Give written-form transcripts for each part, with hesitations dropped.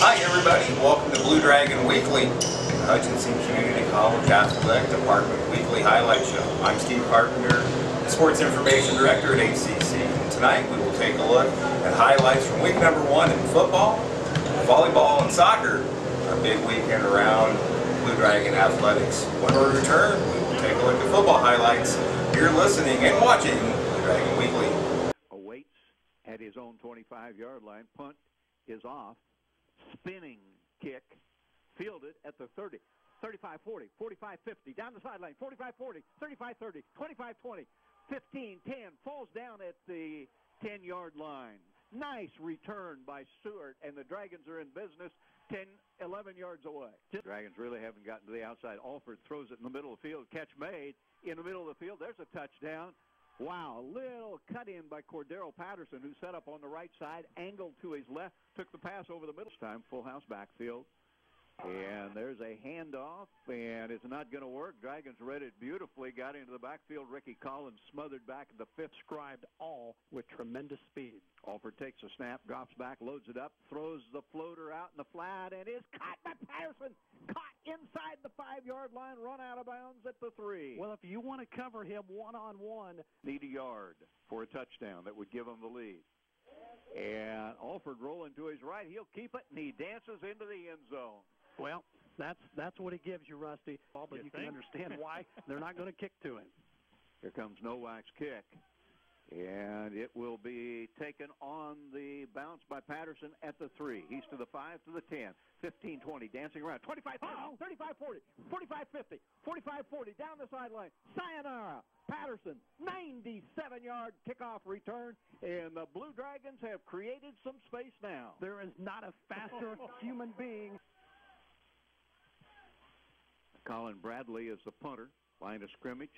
Hi everybody, welcome to Blue Dragon Weekly, the Hutchinson Community College Athletic Department Weekly Highlight Show. I'm Steve Carpenter, the Sports Information Director at HCC. And tonight we will take a look at highlights from week number 1 in football, volleyball, and soccer. A big weekend around Blue Dragon Athletics. When we return, we will take a look at football highlights. You're listening and watching Blue Dragon Weekly. Awaits at his own 25-yard line. Punt is off. Spinning kick, fielded at the 30, 35-40, 45-50, down the sideline, 45-40, 35-30, 25-20, 15-10, falls down at the 10-yard line. Nice return by Stewart, and the Dragons are in business 10, 11 yards away. The Dragons really haven't gotten to the outside. Alford throws it in the middle of the field. Catch made in the middle of the field. There's a touchdown. Wow, a little cut in by Cordero Patterson, who set up on the right side, angled to his left, took the pass over the middle. Time full house backfield. And there's a handoff, and it's not going to work. Dragons read it beautifully, got into the backfield. Ricky Collins smothered back at the 5th, scribed all with tremendous speed. Alford takes a snap, drops back, loads it up, throws the floater out in the flat, and is caught by Patterson. Caught inside the 5-yard line, run out of bounds at the 3. Well, if you want to cover him one-on-one, need a yard for a touchdown that would give him the lead. And Alford rolling to his right. He'll keep it, and he dances into the end zone. Well, that's what he gives you, Rusty. But you can understand why they're not going to kick to him. Here comes Nowak's kick, and it will be taken on the bounce by Patterson at the 3. He's to the 5, to the 10, 15-20, dancing around, 25, 35-40, 45-50, 45-40, down the sideline. Sayonara, Patterson, 97-yard kickoff return, and the Blue Dragons have created some space now. There is not a faster human being. Colin Bradley is the punter. Line of scrimmage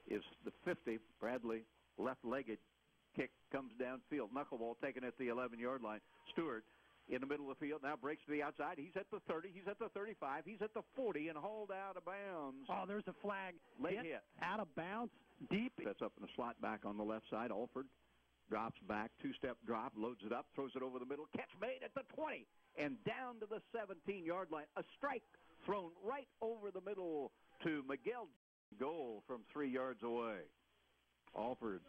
is the 50. Bradley, left-legged kick, comes downfield. Knuckleball taken at the 11-yard line. Stewart in the middle of the field, now breaks to the outside. He's at the 30, he's at the 35, he's at the 40, and hauled out of bounds. Oh, there's a flag. Late hit. Out of bounds, deep. Sets up in the slot back on the left side. Alford drops back, 2-step drop, loads it up, throws it over the middle. Catch made at the 20, and down to the 17-yard line. A strike thrown right over the middle to Miguel. Goal from 3 yards away. Alford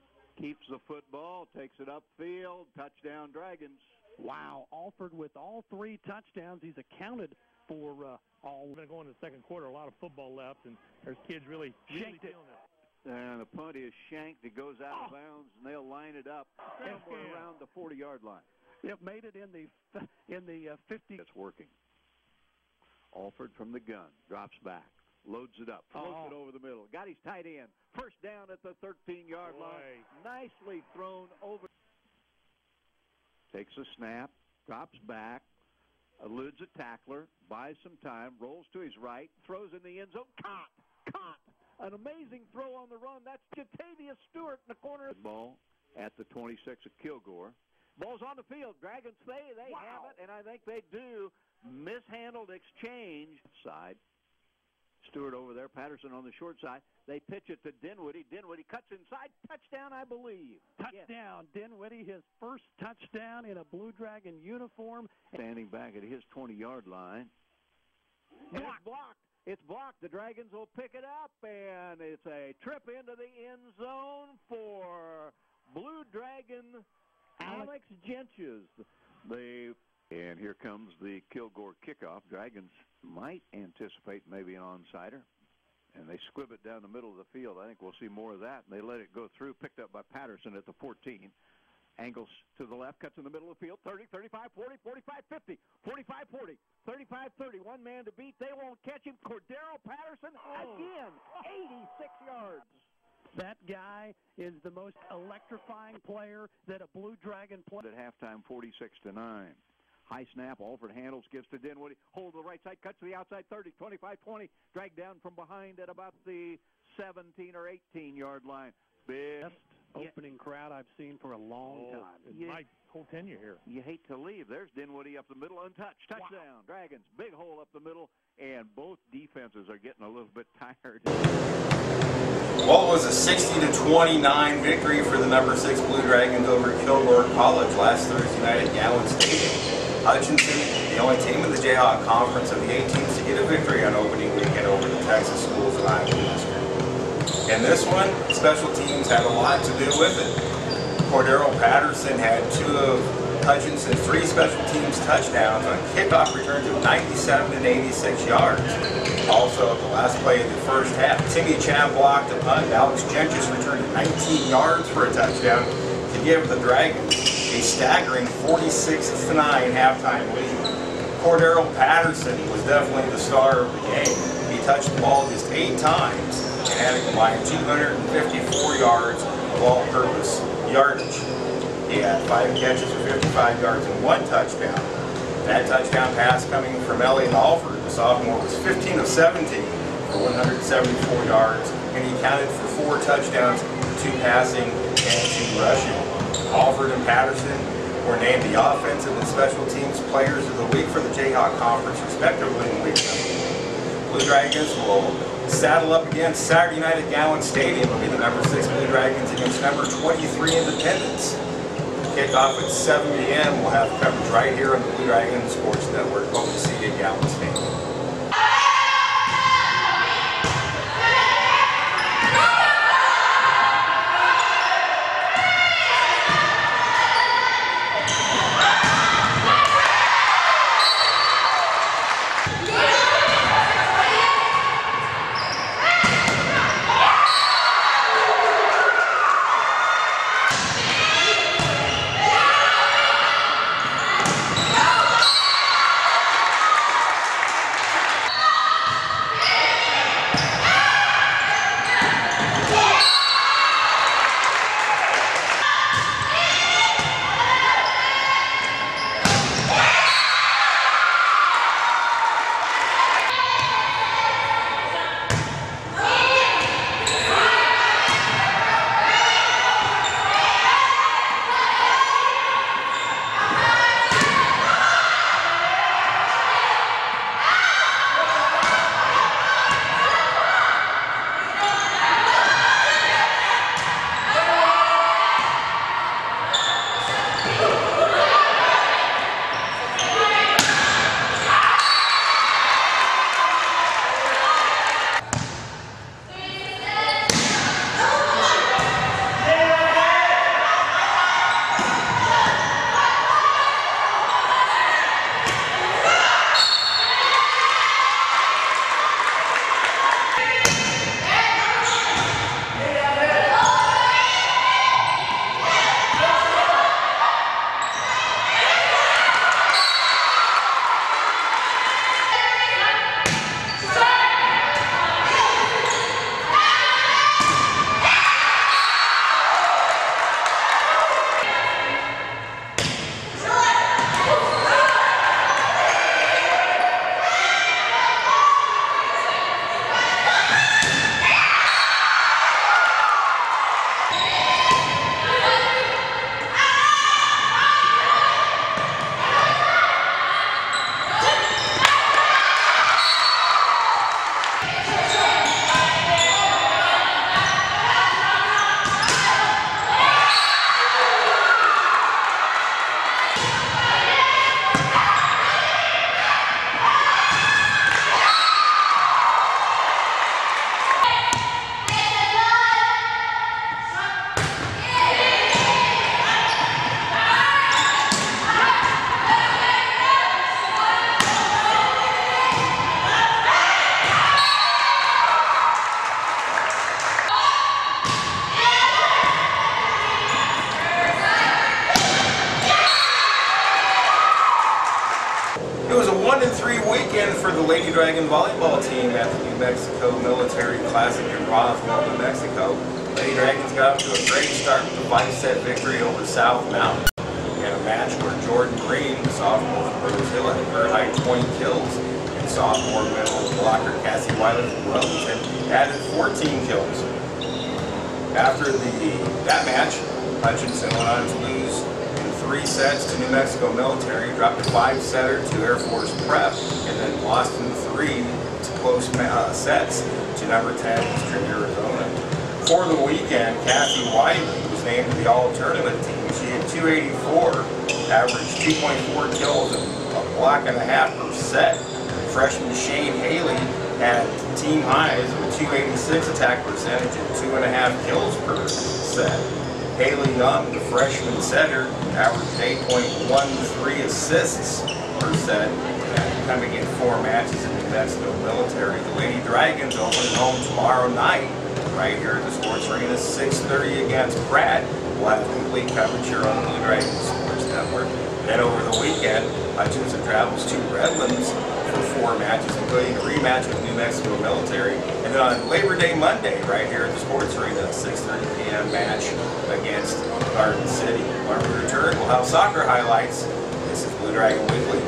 keeps the football, takes it upfield, touchdown Dragons. Wow, Alford with all 3 touchdowns. He's accounted for all. We're going to go into the second quarter, a lot of football left, and there's kids really feeling it. And the punt is shanked. It goes out of bounds, and they'll line it up somewhere around the 40-yard line. It made it in the 50. It's working. Alford from the gun, drops back, loads it up, throws it over the middle. Got his tight end. First down at the 13-yard line. Nicely thrown over. Takes a snap, drops back, eludes a tackler, buys some time, rolls to his right, throws in the end zone. Caught. An amazing throw on the run. That's Jatavius Stewart in the corner. Ball at the 26 of Kilgore. Ball's on the field. Dragons say they have it, and I think they do. Mishandled exchange. Side. Stewart over there. Patterson on the short side. They pitch it to Dinwiddie. Dinwiddie cuts inside. Touchdown, I believe. Touchdown. Yes. Dinwiddie, his first touchdown in a Blue Dragon uniform. Standing back at his 20-yard line. And it's blocked. It's blocked. The Dragons will pick it up, and it's a trip into the end zone for Blue Dragon Alex Gentges. And here comes the Kilgore kickoff. Dragons might anticipate maybe an onside-er, and they squib it down the middle of the field. I think we'll see more of that. And they let it go through, picked up by Patterson at the 14. Angles to the left, cuts in the middle of the field, 30, 35, 40, 45, 50, 45, 40, 35, 30. One man to beat. They won't catch him. Cordero Patterson again, 86 yards. That guy is the most electrifying player that a Blue Dragon played. At halftime, 46-9. High snap, Alford handles, gives to Dinwiddie. Hold the right side, cuts to the outside, 30, 25, 20. Dragged down from behind at about the 17 or 18-yard line. Best opening crowd I've seen for a long time. It's my whole tenure here. You hate to leave. There's Dinwiddie up the middle, untouched. Touchdown. Dragons, big hole up the middle, and both defenses are getting a little bit tired. Well, it was a 60-29 victory for the number 6 Blue Dragons over Kilgore College last Thursday night at Gowan Stadium. Hutchinson the only team in the Jayhawk Conference of the 8 teams to get a victory on opening weekend over the Texas schools of Iowa District. In this one, special teams had a lot to do with it. Cordero Patterson had 2 of Hutchinson's 3 special teams touchdowns on kickoff returns of 97 and 86 yards. Also, at the last play of the first half, Timmy Chad blocked a punt. Alex Gentris returned 19 yards for a touchdown to give the Dragons a staggering 46-9 halftime lead. Cordero Patterson was definitely the star of the game. He touched the ball just 8 times and had a combined 254 yards of all-purpose yardage. He had 5 catches for 55 yards and 1 touchdown. That touchdown pass coming from Elliot Alford, the sophomore, was 15 of 17 for 174 yards, and he counted for 4 touchdowns, 2 passing and 2 rushing. Alford and Patterson were named the offensive and special teams players of the week for the Jayhawk Conference, respectively, in week 7. Blue Dragons will saddle up against Saturday night at Gowan Stadium. It'll be the number 6 Blue Dragons against number 23 Independence. Kickoff at 7 p.m. We'll have coverage right here on the Blue Dragons Sports Network. Hope to see you at Gowan Stadium. It was a 1-3 weekend for the Lady Dragon volleyball team at the New Mexico Military Classic in Roswell, New Mexico. Lady Dragons got up to a great start with a 5-set victory over South Mountain in a match where Jordan Green, the sophomore from Rose Hill, had a career high 20 kills, and sophomore middle blocker Cassie Wiley from Wellington added 14 kills. After that match, Hutchinson went on to lose 3 sets to New Mexico Military, dropped a 5-setter to Air Force Prep, and then lost in 3 to close sets to number 10 Eastern Arizona. For the weekend, Cassie Wiley was named to the All-Tournament team. She had 284, averaged 2.4 kills and block and a half per set. Freshman Shane Haley had team highs of a 286 attack percentage and 2.5 kills per set. Haley Young, the freshman setter, averaged 8.13 assists per set, coming in 4 matches in New Mexico Military. The Lady Dragons open at home tomorrow night, right here at the Sports Arena, 6:30 against Pratt. We'll have complete coverage here on the Blue Dragons Sports Network. Then over the weekend, Hutchinson travels to Redlands for 4 matches, including a rematch with New Mexico Military. And then on Labor Day Monday, right here at the Sports Arena, 6:30 p.m. match against Garden City. When we return, we'll have soccer highlights. This is Blue Dragon Weekly.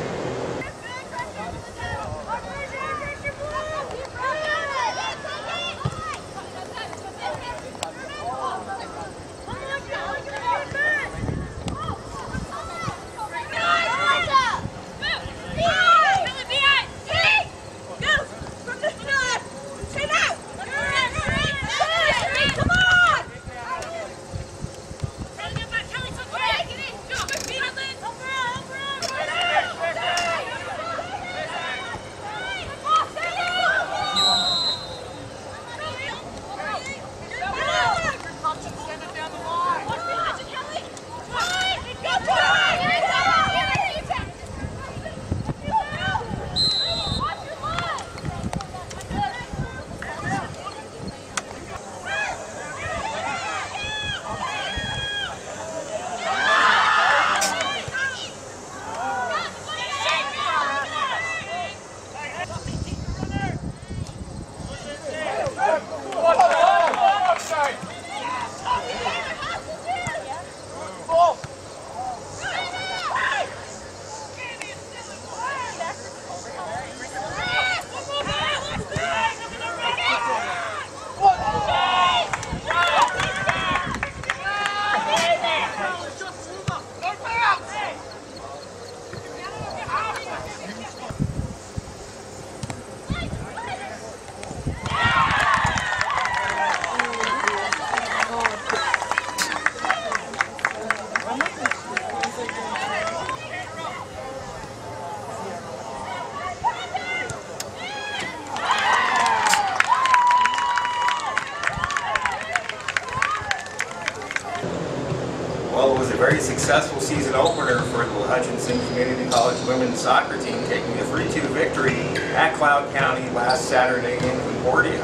Well, it was a very successful season opener for the Hutchinson Community College women's soccer team, taking a 3-2 victory at Cloud County last Saturday in Concordia.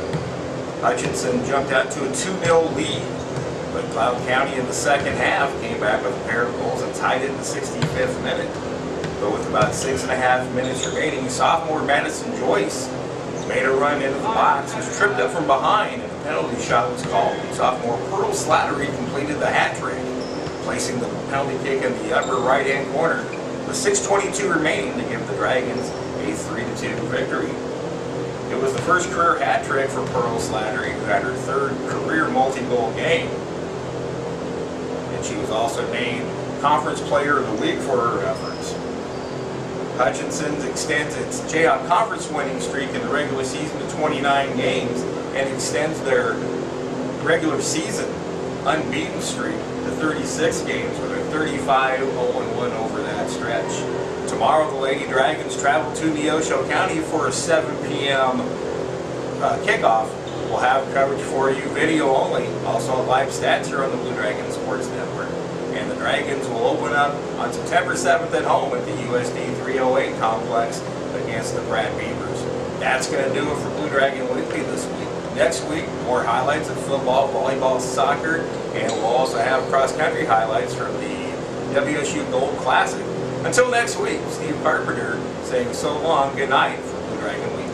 Hutchinson jumped out to a 2-0 lead, but Cloud County in the second half came back with a pair of goals and tied it in the 65th minute. But with about 6.5 minutes remaining, sophomore Madison Joyce made a run into the box, was tripped up from behind, and the penalty shot was called. Sophomore Pearl Slattery completed the hat trick, placing the penalty kick in the upper right-hand corner, with 6:22 remaining to give the Dragons a 3-2 victory. It was the first career hat trick for Pearl Slattery, who had her 3rd career multi-goal game. And she was also named Conference Player of the Week for her efforts. Hutchinson extends its JAOC conference winning streak in the regular season to 29 games and extends their regular season unbeaten streak to 36 games with a 35-0-1 over that stretch. Tomorrow the Lady Dragons travel to Neosho County for a 7 p.m. Kickoff. We'll have coverage for you, video only, also live stats here on the Blue Dragon Sports Network. And the Dragons will open up on September 7th at home at the USD 308 complex against the Pratt Beavers. That's going to do it for Blue Dragon Weekly this week. Next week, more highlights of football, volleyball, soccer, and we'll also have cross-country highlights from the WSU Gold Classic. Until next week, Steve Carpenter saying so long, good night for Blue Dragon Weekly.